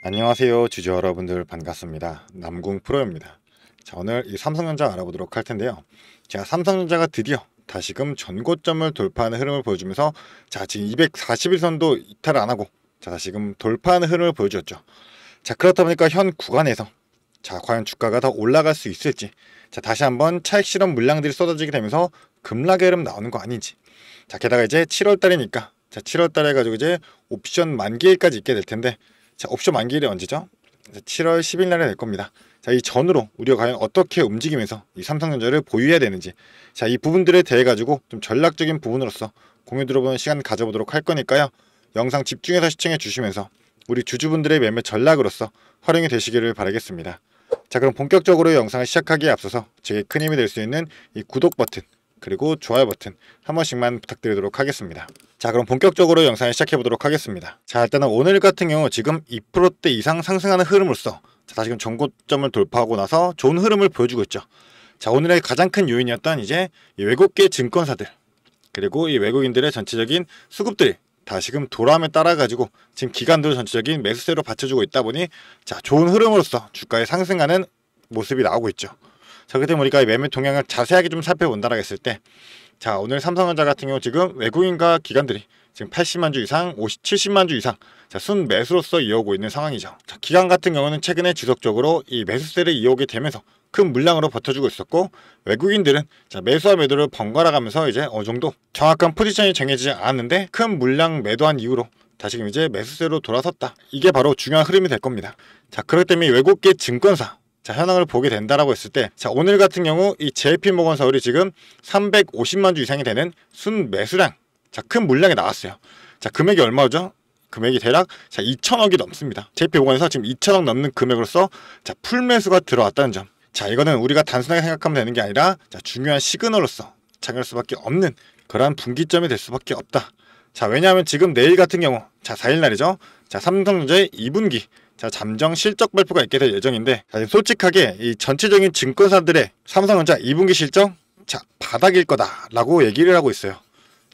안녕하세요 주주 여러분들, 반갑습니다. 남궁 프로입니다. 자, 오늘 이 삼성전자 알아보도록 할 텐데요. 자, 삼성전자가 드디어 다시금 전고점을 돌파하는 흐름을 보여주면서 자, 지금 241선도 이탈을 안하고 자, 다시금 돌파하는 흐름을 보여주었죠. 자, 그렇다 보니까 현 구간에서 자, 과연 주가가 더 올라갈 수 있을지, 자, 다시 한번 차익 실험 물량들이 쏟아지게 되면서 급락의 흐름 나오는 거 아닌지. 자, 게다가 이제 7월달이니까 자, 7월달에 해가지고 이제 옵션 만기일까지 있게 될 텐데, 자, 옵션 만기일이 언제죠? 7월 10일 날에 될 겁니다. 자, 이 전으로 우리가 과연 어떻게 움직이면서 이 삼성전자를 보유해야 되는지, 자, 이 부분들에 대해 가지고 좀 전략적인 부분으로서 공유 들어보는 시간 가져보도록 할 거니까요. 영상 집중해서 시청해 주시면서 우리 주주분들의 매매 전략으로서 활용이 되시기를 바라겠습니다. 자, 그럼 본격적으로 영상을 시작하기에 앞서서 제게 큰 힘이 될 수 있는 이 구독 버튼 그리고 좋아요 버튼 한 번씩만 부탁드리도록 하겠습니다. 자, 그럼 본격적으로 영상을 시작해 보도록 하겠습니다. 자, 일단은 오늘 같은 경우 지금 2%대 이상 상승하는 흐름으로서 자, 다시금 전고점을 돌파하고 나서 좋은 흐름을 보여주고 있죠. 자, 오늘의 가장 큰 요인이었던 이제 이 외국계 증권사들 그리고 이 외국인들의 전체적인 수급들이 다시금 돌아옴에 따라 가지고 지금 기관들도 전체적인 매수세로 받쳐주고 있다 보니 자, 좋은 흐름으로서 주가에 상승하는 모습이 나오고 있죠. 자, 그렇기 때문에 우리가 매매 동향을 자세하게 좀 살펴본다라고 했을 때, 자, 오늘 삼성전자 같은 경우 지금 외국인과 기관들이 지금 80만 주 이상, 70만 주 이상 자, 순 매수로서 이어오고 있는 상황이죠. 자, 기관 같은 경우는 최근에 지속적으로 이 매수세를 이어오게 되면서 큰 물량으로 버텨주고 있었고, 외국인들은 자, 매수와 매도를 번갈아 가면서 이제 어느 정도 정확한 포지션이 정해지지 않았는데 큰 물량 매도한 이후로 다시금 이제 매수세로 돌아섰다. 이게 바로 중요한 흐름이 될 겁니다. 자, 그렇기 때문에 외국계 증권사 자, 현황을 보게 된다라고 했을 때, 자, 오늘 같은 경우 이 JP모건 서울이 지금 350만 주 이상이 되는 순 매수량, 자, 큰 물량이 나왔어요. 자, 금액이 얼마죠? 금액이 대략 자, 2천억이 넘습니다. JP모건에서 지금 2천억 넘는 금액으로서 자, 풀 매수가 들어왔다는 점. 자, 이거는 우리가 단순하게 생각하면 되는 게 아니라 자, 중요한 시그널로서 작용할 수밖에 없는 그러한 분기점이 될 수밖에 없다. 자, 왜냐하면 지금 내일 같은 경우 자, 4일 날이죠. 자, 삼성전자의 2분기 자, 잠정 실적 발표가 있게 될 예정인데, 자, 솔직하게 이 전체적인 증권사들의 삼성전자 2분기 실적 자, 바닥일 거다라고 얘기를 하고 있어요.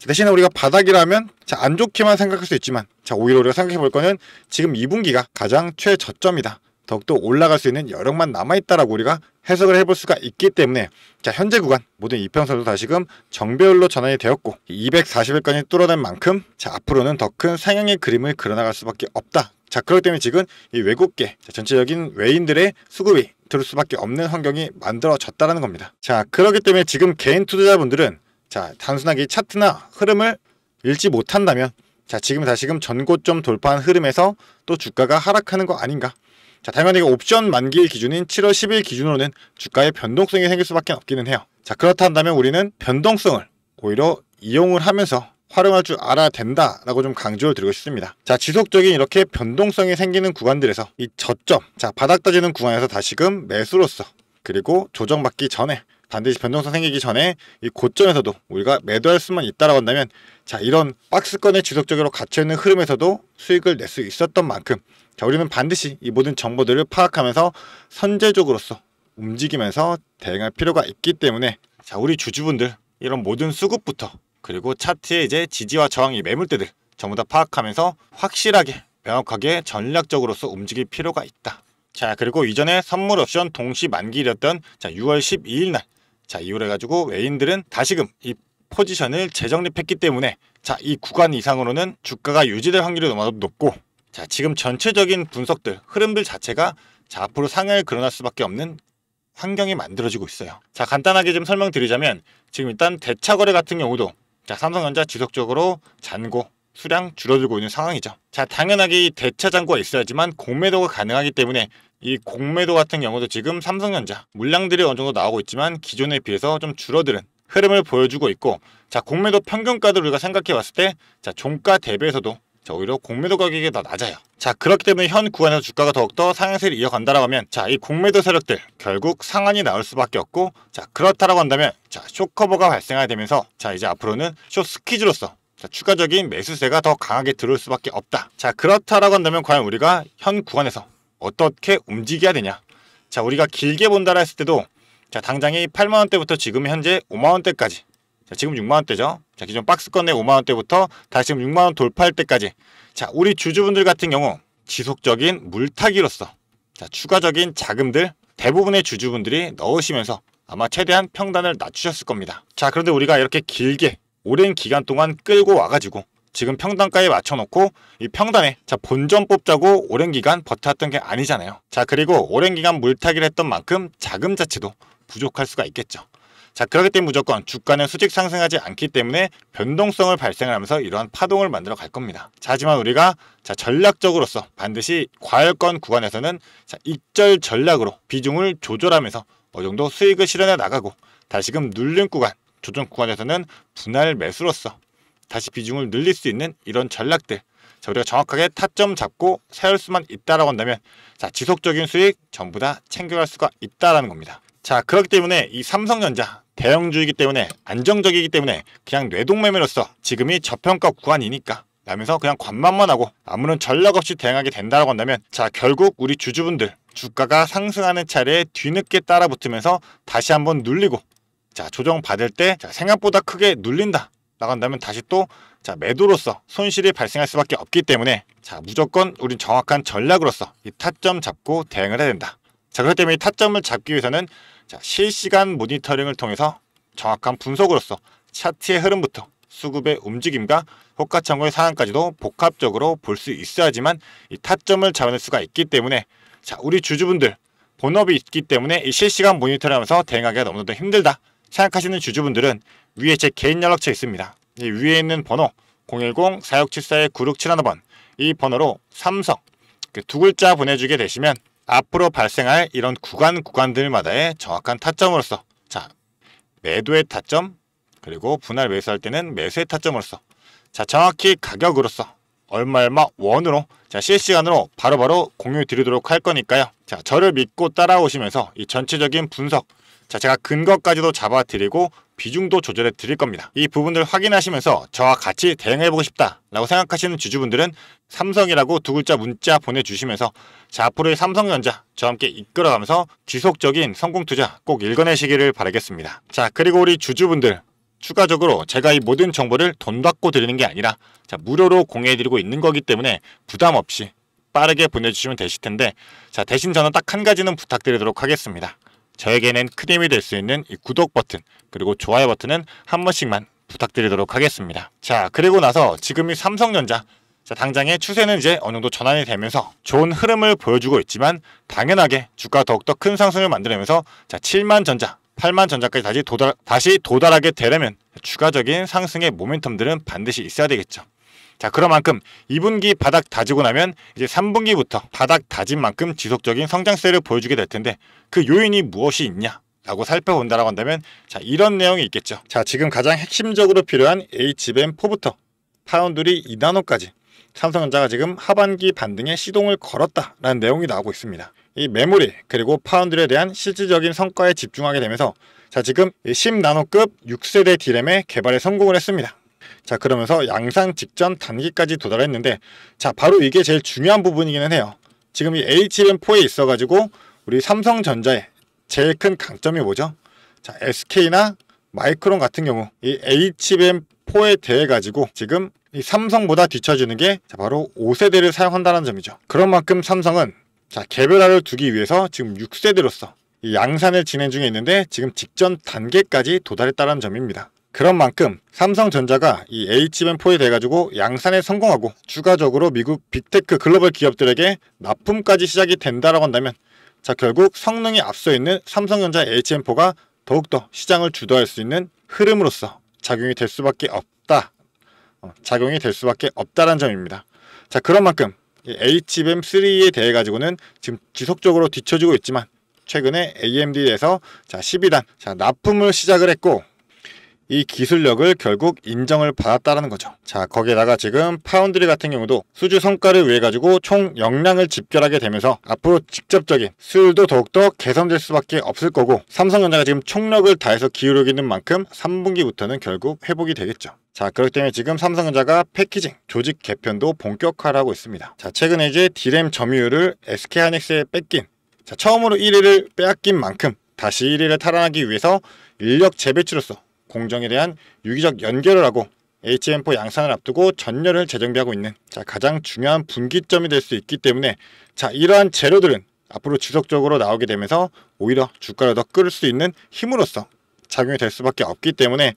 대신에 우리가 바닥이라면 자, 안 좋게만 생각할 수 있지만 자, 오히려 우리가 생각해 볼 거는 지금 2분기가 가장 최저점이다. 더욱더 올라갈 수 있는 여력만 남아있다라고 우리가 해석을 해볼 수가 있기 때문에 자, 현재 구간 모든 이평선도 다시금 정배열로 전환이 되었고 240일까지 뚫어낸 만큼 자, 앞으로는 더 큰 상향의 그림을 그려나갈 수밖에 없다. 자, 그렇기 때문에 지금 이 외국계 전체적인 외인들의 수급이 들을 수밖에 없는 환경이 만들어졌다는 겁니다. 자, 그렇기 때문에 지금 개인 투자자분들은 자, 단순하게 차트나 흐름을 읽지 못한다면 자, 지금 다시금 전고점 돌파한 흐름에서 또 주가가 하락하는 거 아닌가. 자, 당연히 옵션 만기일 기준인 7월 10일 기준으로는 주가의 변동성이 생길 수밖에 없기는 해요. 자, 그렇다 한다면 우리는 변동성을 오히려 이용을 하면서 활용할 줄 알아야 된다라고 좀 강조를 드리고 싶습니다. 자, 지속적인 이렇게 변동성이 생기는 구간들에서 이 저점, 자, 바닥 떠지는 구간에서 다시금 매수로서 그리고 조정받기 전에 반드시 변동성 생기기 전에 이 고점에서도 우리가 매도할 수만 있다라고 한다면 자, 이런 박스권에 지속적으로 갇혀있는 흐름에서도 수익을 낼 수 있었던 만큼 자, 우리는 반드시 이 모든 정보들을 파악하면서 선제적으로서 움직이면서 대응할 필요가 있기 때문에 자, 우리 주주분들 이런 모든 수급부터 그리고 차트의 이제 지지와 저항의 매물대들 전부 다 파악하면서 확실하게 명확하게 전략적으로서 움직일 필요가 있다. 자, 그리고 이전에 선물 옵션 동시 만기일이었던 자, 6월 12일 날 자, 이후로 해가지고 외인들은 다시금 이 포지션을 재정립했기 때문에 자, 이 구간 이상으로는 주가가 유지될 확률이 너무 높고 자, 지금 전체적인 분석들 흐름들 자체가 자, 앞으로 상향을 그려날 수밖에 없는 환경이 만들어지고 있어요. 자, 간단하게 좀 설명드리자면 지금 일단 대차거래 같은 경우도 자, 삼성전자 지속적으로 잔고 수량 줄어들고 있는 상황이죠. 자, 당연하게 이 대차 잔고가 있어야지만 공매도가 가능하기 때문에 이 공매도 같은 경우도 지금 삼성전자 물량들이 어느 정도 나오고 있지만 기존에 비해서 좀 줄어드는 흐름을 보여주고 있고 자, 공매도 평균가를 우리가 생각해 봤을 때 자, 종가 대비해서도 자, 오히려 공매도 가격이 더 낮아요. 자, 그렇기 때문에 현 구간에서 주가가 더욱더 상향세를 이어간다라고 하면 자, 이 공매도 세력들 결국 상한이 나올 수밖에 없고 자, 그렇다라고 한다면 자, 숏커버가 발생하게 되면서 자, 이제 앞으로는 숏스퀴즈로서 자, 추가적인 매수세가 더 강하게 들어올 수밖에 없다. 자, 그렇다라고 한다면 과연 우리가 현 구간에서 어떻게 움직여야 되냐. 자, 우리가 길게 본다라 했을 때도 자, 당장이 8만원대부터 지금 현재 5만원대까지 자, 지금 6만원대죠. 자, 기존 박스권 내 5만원대부터 다시 지금 6만원 돌파할 때까지 자, 우리 주주분들 같은 경우 지속적인 물타기로서 추가적인 자금들 대부분의 주주분들이 넣으시면서 아마 최대한 평단을 낮추셨을 겁니다. 자, 그런데 우리가 이렇게 길게 오랜 기간 동안 끌고 와가지고 지금 평단가에 맞춰놓고 이 평단에 본전 뽑자고 오랜 기간 버텼던 게 아니잖아요. 자, 그리고 오랜 기간 물타기를 했던 만큼 자금 자체도 부족할 수가 있겠죠. 자, 그렇기 때문에 무조건 주가는 수직 상승하지 않기 때문에 변동성을 발생하면서 이러한 파동을 만들어 갈 겁니다. 자, 하지만 우리가 전략적으로서 반드시 과열권 구간에서는 익절 전략으로 비중을 조절하면서 어느 정도 수익을 실현해 나가고, 다시금 눌린 구간, 조정 구간에서는 분할 매수로서 다시 비중을 늘릴 수 있는 이런 전략들, 우리가 정확하게 타점 잡고 세울 수만 있다라고 한다면 지속적인 수익 전부 다 챙겨갈 수가 있다라는 겁니다. 자, 그렇기 때문에 이 삼성전자 대형주이기 때문에 안정적이기 때문에 그냥 뇌동매매로서 지금이 저평가 구간이니까 라면서 그냥 관망만 하고 아무런 전략 없이 대응하게 된다라고 한다면, 결국 우리 주주분들 주가가 상승하는 차례에 뒤늦게 따라붙으면서 다시 한번 눌리고, 조정 받을 때 생각보다 크게 눌린다 라고 한다면 다시 또 매도로서 손실이 발생할 수밖에 없기 때문에 무조건 우린 정확한 전략으로서 이 타점 잡고 대응을 해야 된다. 그렇기 때문에 이 타점을 잡기 위해서는 실시간 모니터링을 통해서 정확한 분석으로서 차트의 흐름부터 수급의 움직임과 호가창고의 상황까지도 복합적으로 볼 수 있어야지만 이 타점을 잡아낼 수가 있기 때문에, 우리 주주분들 본업이 있기 때문에 이 실시간 모니터링 하면서 대응하기가 너무나도 힘들다 생각하시는 주주분들은 위에 제 개인 연락처 있습니다. 이 위에 있는 번호 010-4674-9671번 이 번호로 삼성 두 글자 보내주게 되시면 앞으로 발생할 이런 구간들마다의 정확한 타점으로서 매도의 타점, 그리고 분할 매수할 때는 매수의 타점으로서 정확히 가격으로서 얼마 원으로 실시간으로 바로바로 공유 드리도록 할 거니까요. 저를 믿고 따라오시면서 이 전체적인 분석, 제가 근거까지도 잡아드리고 비중도 조절해 드릴 겁니다. 이 부분을 확인하시면서 저와 같이 대응해보고 싶다 라고 생각하시는 주주분들은 삼성이라고 두 글자 문자 보내주시면서 앞으로의 삼성전자 저와 함께 이끌어가면서 지속적인 성공 투자 꼭 읽어내시기를 바라겠습니다. 그리고 우리 주주분들 추가적으로 제가 이 모든 정보를 돈 받고 드리는 게 아니라 무료로 공유해드리고 있는 거기 때문에 부담 없이 빠르게 보내주시면 되실 텐데, 대신 저는 딱 한 가지는 부탁드리도록 하겠습니다. 저에게는 큰 힘이 될 수 있는 이 구독 버튼 그리고 좋아요 버튼은 한 번씩만 부탁드리도록 하겠습니다. 그리고 나서 지금 이 삼성전자 당장의 추세는 이제 어느 정도 전환이 되면서 좋은 흐름을 보여주고 있지만, 당연하게 주가 더욱더 큰 상승을 만들면서 7만 전자 8만 전자까지 다시 도달하게 되려면 추가적인 상승의 모멘텀들은 반드시 있어야 되겠죠. 그런 만큼 2분기 바닥 다지고 나면 이제 3분기부터 바닥 다진 만큼 지속적인 성장세를 보여주게 될 텐데, 그 요인이 무엇이 있냐 라고 살펴본다라고 한다면 이런 내용이 있겠죠. 지금 가장 핵심적으로 필요한 HBM4부터 파운드리 2나노까지 삼성전자가 지금 하반기 반등에 시동을 걸었다라는 내용이 나오고 있습니다. 이 메모리 그리고 파운드리에 대한 실질적인 성과에 집중하게 되면서 지금 10나노급 6세대 D램의 개발에 성공을 했습니다. 그러면서 양산 직전 단기까지 도달했는데, 바로 이게 제일 중요한 부분이기는 해요. 지금 이 HBM4에 있어가지고 우리 삼성전자의 제일 큰 강점이 뭐죠? SK나 마이크론 같은 경우 이 HBM4에 대해 가지고 지금 이 삼성보다 뒤처지는 게 바로 5세대를 사용한다는 점이죠. 그런 만큼 삼성은 개별화를 두기 위해서 지금 6세대로서 이 양산을 진행 중에 있는데 지금 직전 단계까지 도달했다는 점입니다. 그런 만큼 삼성전자가 이 HBM4에 대해 가지고 양산에 성공하고 추가적으로 미국 빅테크 글로벌 기업들에게 납품까지 시작이 된다라고 한다면, 결국 성능이 앞서 있는 삼성전자 HBM4가 더욱더 시장을 주도할 수 있는 흐름으로서 작용이 될 수밖에 없다라는 점입니다. 그런 만큼 HBM3에 대해 가지고는 지금 지속적으로 뒤처지고 있지만, 최근에 AMD에서 12단 납품을 시작을 했고, 이 기술력을 결국 인정을 받았다라는 거죠. 거기에다가 지금 파운드리 같은 경우도 수주 성과를 위해 가지고 총 역량을 집결하게 되면서 앞으로 직접적인 수율도 더욱더 개선될 수밖에 없을 거고, 삼성전자가 지금 총력을 다해서 기울이고 있는 만큼 3분기부터는 결국 회복이 되겠죠. 그렇기 때문에 지금 삼성전자가 패키징, 조직 개편도 본격화를 하고 있습니다. 최근에 이제 D램 점유율을 SK하이닉스에 뺏긴, 처음으로 1위를 빼앗긴 만큼 다시 1위를 탈환하기 위해서 인력 재배치로서 공정에 대한 유기적 연결을 하고 HM4 양산을 앞두고 전열을 재정비하고 있는 가장 중요한 분기점이 될 수 있기 때문에 이러한 재료들은 앞으로 지속적으로 나오게 되면서 오히려 주가를 더 끌 수 있는 힘으로써 작용이 될 수밖에 없기 때문에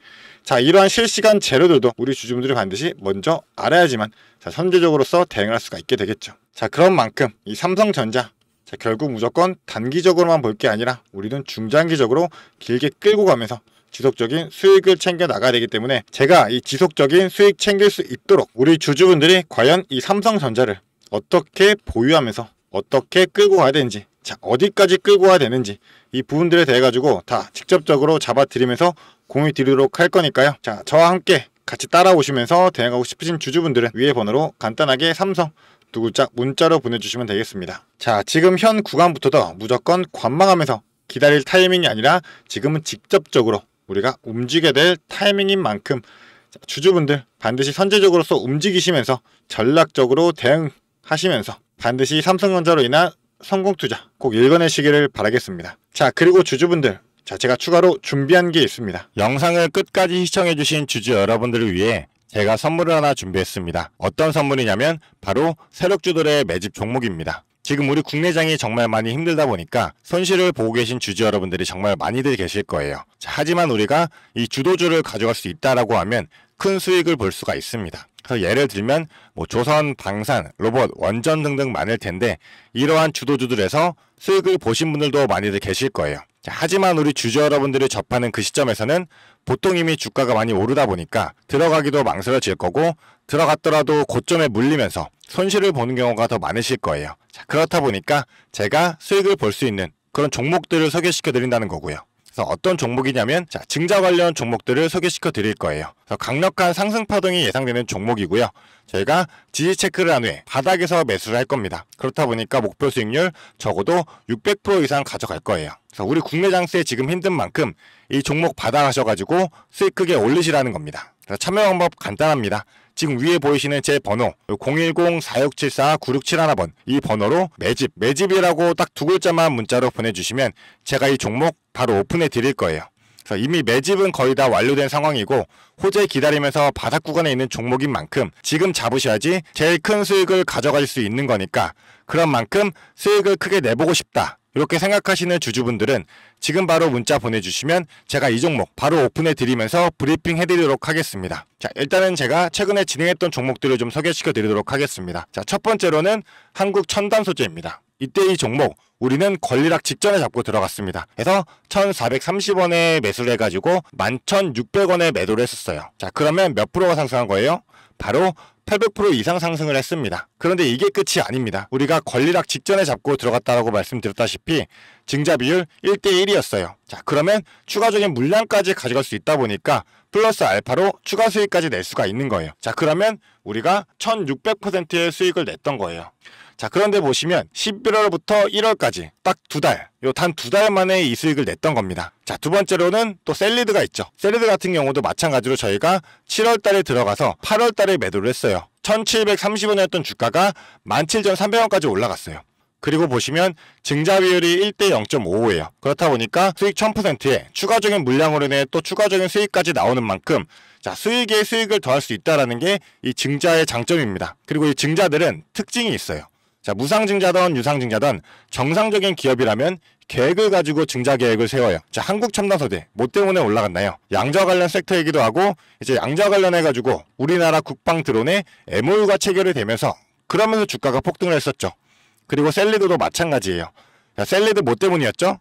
이러한 실시간 재료들도 우리 주주분들이 반드시 먼저 알아야지만 선제적으로서 대응할 수가 있게 되겠죠. 그런 만큼 이 삼성전자 결국 무조건 단기적으로만 볼 게 아니라 우리는 중장기적으로 길게 끌고 가면서 지속적인 수익을 챙겨 나가야 되기 때문에 제가 이 지속적인 수익 챙길 수 있도록 우리 주주분들이 과연 이 삼성전자를 어떻게 보유하면서 어떻게 끌고 가야 되는지, 어디까지 끌고 가야 되는지 이 부분들에 대해 가지고 다 직접적으로 잡아드리면서 공유 드리도록 할 거니까요. 저와 함께 같이 따라오시면서 대응하고 싶으신 주주분들은 위에 번호로 간단하게 삼성 두 글자 문자로 보내주시면 되겠습니다. 지금 현 구간부터도 무조건 관망하면서 기다릴 타이밍이 아니라 지금은 직접적으로 우리가 움직여야 될 타이밍인 만큼 주주분들 반드시 선제적으로서 움직이시면서 전략적으로 대응하시면서 반드시 삼성전자로 인한 성공 투자 꼭 읽어내시기를 바라겠습니다. 그리고 주주분들, 제가 추가로 준비한 게 있습니다. 영상을 끝까지 시청해주신 주주 여러분들을 위해 제가 선물을 하나 준비했습니다. 어떤 선물이냐면 바로 세력주들의 매집 종목입니다. 지금 우리 국내장이 정말 많이 힘들다 보니까 손실을 보고 계신 주주 여러분들이 정말 많이들 계실 거예요. 하지만 우리가 이 주도주를 가져갈 수 있다라고 하면 큰 수익을 볼 수가 있습니다. 그래서 예를 들면 조선, 방산, 로봇, 원전 등등 많을 텐데 이러한 주도주들에서 수익을 보신 분들도 많이들 계실 거예요. 하지만 우리 주주 여러분들이 접하는 그 시점에서는 보통 이미 주가가 많이 오르다 보니까 들어가기도 망설여질 거고 들어갔더라도 고점에 물리면서 손실을 보는 경우가 더 많으실 거예요. 그렇다 보니까 제가 수익을 볼 수 있는 그런 종목들을 소개시켜 드린다는 거고요. 그래서 어떤 종목이냐면 증자 관련 종목들을 소개시켜 드릴 거예요. 그래서 강력한 상승 파동이 예상되는 종목이고요. 저희가 지지 체크를 한 후에 바닥에서 매수를 할 겁니다. 그렇다 보니까 목표 수익률 적어도 600% 이상 가져갈 거예요. 그래서 우리 국내 장세 지금 힘든 만큼 이 종목 받아가셔가지고 수익 크게 올리시라는 겁니다. 그래서 참여 방법 간단합니다. 지금 위에 보이시는 제 번호 010-4674-9671번 이 번호로 매집이라고 딱 두 글자만 문자로 보내주시면 제가 이 종목 바로 오픈해 드릴 거예요. 그래서 이미 매집은 거의 다 완료된 상황이고 호재 기다리면서 바닥 구간에 있는 종목인 만큼 지금 잡으셔야지 제일 큰 수익을 가져갈 수 있는 거니까 그런 만큼 수익을 크게 내보고 싶다. 이렇게 생각하시는 주주분들은 지금 바로 문자 보내주시면 제가 이 종목 바로 오픈해 드리면서 브리핑 해드리도록 하겠습니다. 일단은 제가 최근에 진행했던 종목들을 좀 소개시켜 드리도록 하겠습니다. 첫 번째로는 한국 첨단 소재입니다. 이때 이 종목 우리는 권리락 직전에 잡고 들어갔습니다. 그래서 1430원에 매수를 해가지고 11,600원에 매도를 했었어요. 그러면 몇 프로가 상승한 거예요? 바로 800% 이상 상승을 했습니다. 그런데 이게 끝이 아닙니다. 우리가 권리락 직전에 잡고 들어갔다라고 말씀드렸다시피 증자 비율 1대1이었어요. 그러면 추가적인 물량까지 가져갈 수 있다 보니까 플러스 알파로 추가 수익까지 낼 수가 있는 거예요. 그러면 우리가 1600%의 수익을 냈던 거예요. 그런데 보시면 11월부터 1월까지 딱 단 두 달 만에 이 수익을 냈던 겁니다. 두 번째로는 또 셀리드가 있죠. 셀리드 같은 경우도 마찬가지로 저희가 7월 달에 들어가서 8월 달에 매도를 했어요. 1730원이었던 주가가 17,300원까지 올라갔어요. 그리고 보시면 증자 비율이 1대 0.55예요. 그렇다 보니까 수익 1000%에 추가적인 물량으로 인해 또 추가적인 수익까지 나오는 만큼 수익에 수익을 더할 수 있다는 게 이 증자의 장점입니다. 그리고 이 증자들은 특징이 있어요. 무상증자든 유상증자든 정상적인 기업이라면 계획을 가지고 증자 계획을 세워요. 한국 첨단소재 뭐 때문에 올라갔나요? 양자 관련 섹터이기도 하고 이제 양자 관련해 가지고 우리나라 국방 드론에 MOU가 체결이 되면서 그러면서 주가가 폭등을 했었죠. 그리고 셀리드도 마찬가지예요. 셀리드 뭐 때문이었죠?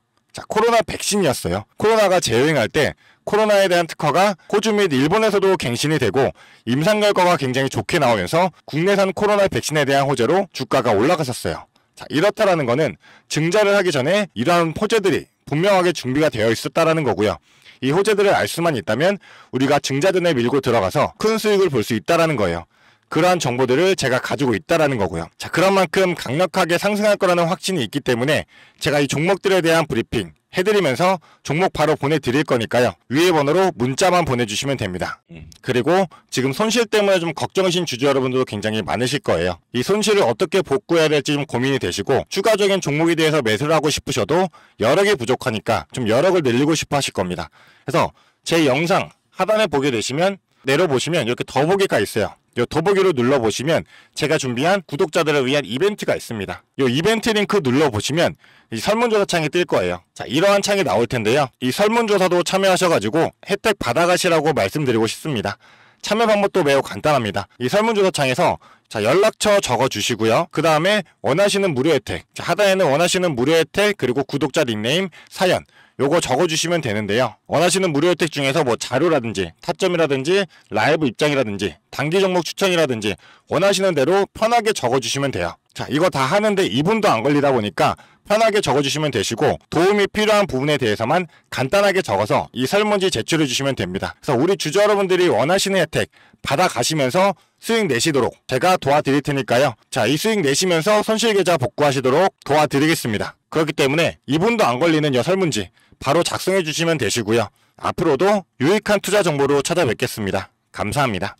코로나 백신이었어요. 코로나가 재유행할 때 코로나에 대한 특허가 호주 및 일본에서도 갱신이 되고 임상 결과가 굉장히 좋게 나오면서 국내산 코로나 백신에 대한 호재로 주가가 올라갔었어요. 이렇다라는 거는 증자를 하기 전에 이러한 호재들이 분명하게 준비가 되어 있었다라는 거고요. 이 호재들을 알 수만 있다면 우리가 증자전에 밀고 들어가서 큰 수익을 볼 수 있다라는 거예요. 그러한 정보들을 제가 가지고 있다라는 거고요. 그런 만큼 강력하게 상승할 거라는 확신이 있기 때문에 제가 이 종목들에 대한 브리핑 해드리면서 종목 바로 보내드릴 거니까요. 위에 번호로 문자만 보내주시면 됩니다. 그리고 지금 손실 때문에 좀 걱정이신 주주 여러분들도 굉장히 많으실 거예요. 이 손실을 어떻게 복구해야 될지 좀 고민이 되시고 추가적인 종목에 대해서 매수를 하고 싶으셔도 여력이 부족하니까 좀 여력을 늘리고 싶어 하실 겁니다. 그래서 제 영상 하단에 보게 되시면 내려보시면 이렇게 더보기가 있어요. 이 더보기를 눌러보시면 제가 준비한 구독자들을 위한 이벤트가 있습니다. 이 이벤트 링크 눌러보시면 이 설문조사 창이 뜰 거예요. 자, 이러한 창이 나올 텐데요. 이 설문조사도 참여하셔가지고 혜택 받아가시라고 말씀드리고 싶습니다. 참여 방법도 매우 간단합니다. 이 설문조사 창에서 자, 연락처 적어주시고요. 그 다음에 원하시는 무료 혜택, 자, 하단에는 원하시는 무료 혜택 그리고 구독자 닉네임, 사연 요거 적어주시면 되는데요. 원하시는 무료 혜택 중에서 뭐 자료라든지 타점이라든지 라이브 입장이라든지 단기 종목 추천이라든지 원하시는 대로 편하게 적어주시면 돼요. 자, 이거 다 하는데 2분도 안 걸리다 보니까 편하게 적어주시면 되시고 도움이 필요한 부분에 대해서만 간단하게 적어서 이 설문지 제출해 주시면 됩니다. 그래서 우리 주주 여러분들이 원하시는 혜택 받아가시면서 수익 내시도록 제가 도와드릴 테니까요. 자, 이 수익 내시면서 손실계좌 복구하시도록 도와드리겠습니다. 그렇기 때문에 2분도 안 걸리는 이 설문지 바로 작성해 주시면 되시고요. 앞으로도 유익한 투자 정보로 찾아뵙겠습니다. 감사합니다.